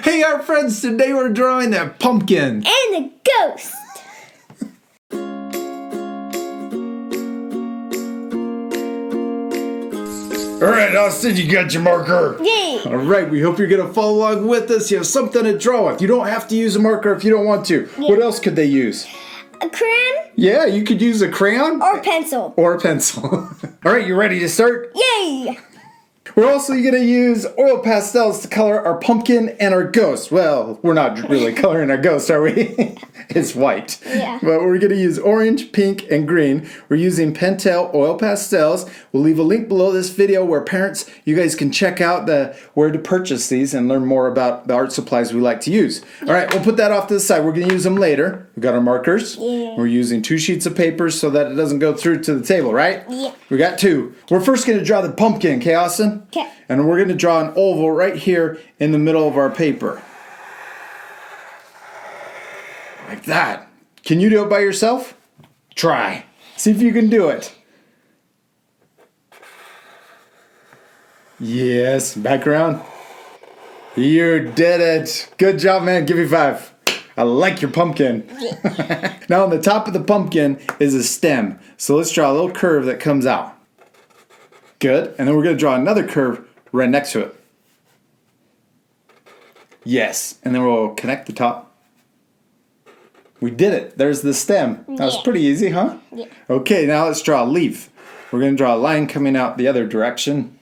Hey, our friends, today we're drawing a pumpkin. And a ghost. All right, Austin, you got your marker? Yay. All right, we hope you're going to follow along with us. You have something to draw with. You don't have to use a marker if you don't want to. Yeah. What else could they use? A crayon Yeah, you could use a crayon. or pencil. Or a pencil. All right, you ready to start? Yay. We're also going to use oil pastels to color our pumpkin and our ghost. Well, we're not really coloring our ghost, are we? It's white. Yeah. But we're going to use orange, pink, and green. We're using Pentel oil pastels. We'll leave a link below this video where parents, you guys can check out where to purchase these and learn more about the art supplies we like to use. All right, we'll put that off to the side. We're going to use them later. We've got our markers. Yeah. We're using 2 sheets of paper so that it doesn't go through to the table, right? Yeah. We got 2. We're first going to draw the pumpkin, okay, Austin? Okay. And we're going to draw an oval right here in the middle of our paper. Like that. Can you do it by yourself? Try. See if you can do it. Yes. Back around. You did it. Good job, man. Give me 5. I like your pumpkin. Now on the top of the pumpkin is a stem. So let's draw a little curve that comes out. Good. And then we're going to draw another curve right next to it. Yes. And then we'll connect the top. We did it. There's the stem. That was Yeah. pretty easy, huh? Yeah. Okay, now let's draw a leaf. We're going to draw a line coming out the other direction.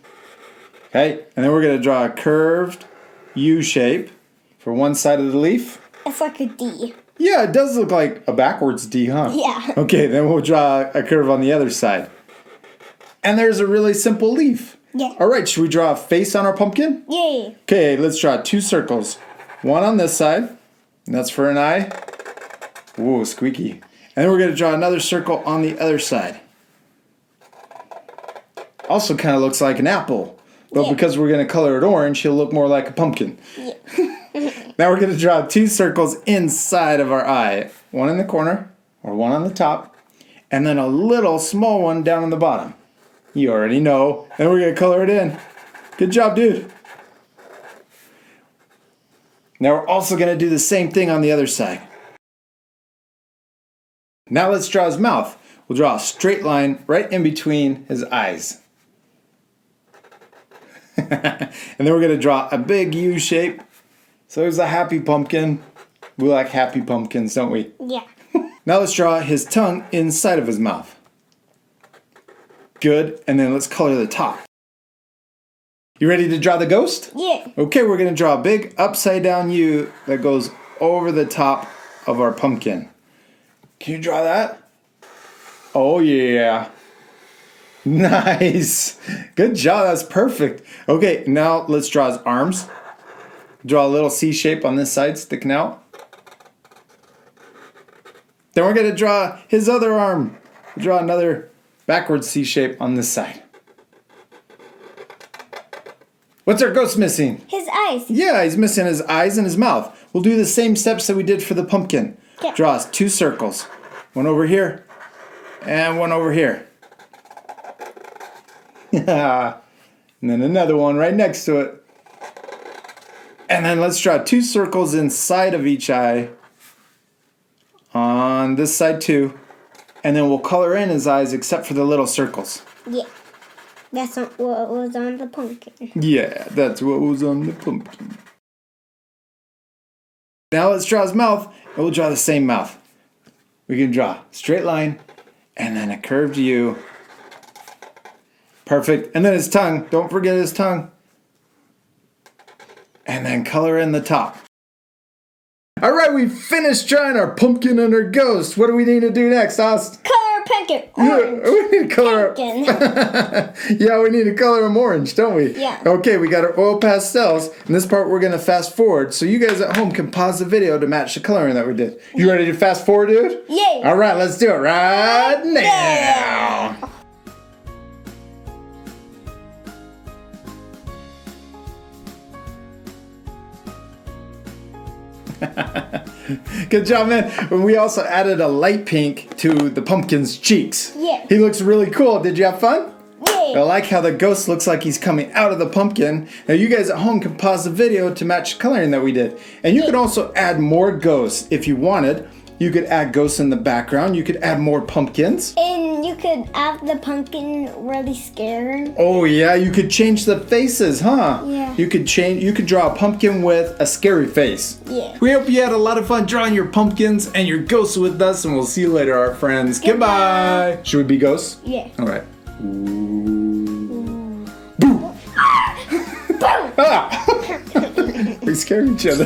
Okay. And then we're going to draw a curved U shape for one side of the leaf. It's like a D. Yeah, it does look like a backwards D, huh? Yeah. Okay, then we'll draw a curve on the other side. And there's a really simple leaf. Yeah. All right, should we draw a face on our pumpkin? Yay. Okay, let's draw 2 circles. One on this side, and that's for an eye. Ooh, squeaky. And then we're going to draw another circle on the other side. Also kind of looks like an apple. But Yeah. because we're going to color it orange, he'll look more like a pumpkin. Yeah. Now we're going to draw 2 circles inside of our eye. One in the corner, or one on the top, and then a little small one down on the bottom. You already know. And we're going to color it in. Good job, dude. Now we're also going to do the same thing on the other side. Now let's draw his mouth. We'll draw a straight line right in between his eyes. And then we're going to draw a big U shape. So there's a happy pumpkin. We like happy pumpkins, don't we? Yeah. Now let's draw his tongue inside of his mouth. Good. And then let's color the top. You ready to draw the ghost? Yeah. Okay, we're going to draw a big upside down U that goes over the top of our pumpkin. Can you draw that? Oh, yeah. Nice. Good job. That's perfect. Okay, now let's draw his arms. Draw a little C shape on this side sticking out. Then we're going to draw his other arm. Draw another backwards C shape on this side. What's our ghost missing? His eyes. Yeah, he's missing his eyes and his mouth. We'll do the same steps that we did for the pumpkin. Yeah. Draw us 2 circles. One over here and one over here. And then another one right next to it. And then let's draw 2 circles inside of each eye. On this side too. And then we'll color in his eyes except for the little circles. Yeah. That's not what was on the pumpkin. Yeah, that's what was on the pumpkin. Now let's draw his mouth, and we'll draw the same mouth. We can draw a straight line, and then a curved U. Perfect. And then his tongue. Don't forget his tongue. And then color in the top. All right, we finished drawing our pumpkin and our ghost. What do we need to do next, Ost? Color pumpkin orange. We need to color. Pumpkin. Yeah, we need to color them orange, don't we? Yeah. Okay, we got our oil pastels. In this part, we're going to fast forward so you guys at home can pause the video to match the coloring that we did. You ready to fast forward, dude? Yay. All right, let's do it right now. Good job, man. And we also added a light pink to the pumpkin's cheeks. Yeah. He looks really cool. Did you have fun? Yay. I like how the ghost looks like he's coming out of the pumpkin. Now you guys at home can pause the video to match the coloring that we did. And you could also add more ghosts if you wanted. You could add ghosts in the background. You could add more pumpkins. And you could have the pumpkin really scared. Oh yeah, you could change the faces, huh? Yeah. You could draw a pumpkin with a scary face. Yeah. We hope you had a lot of fun drawing your pumpkins and your ghosts with us, and we'll see you later, our friends. Goodbye. Should we be ghosts? Yeah. All right. Boom. Ah! We scare each other.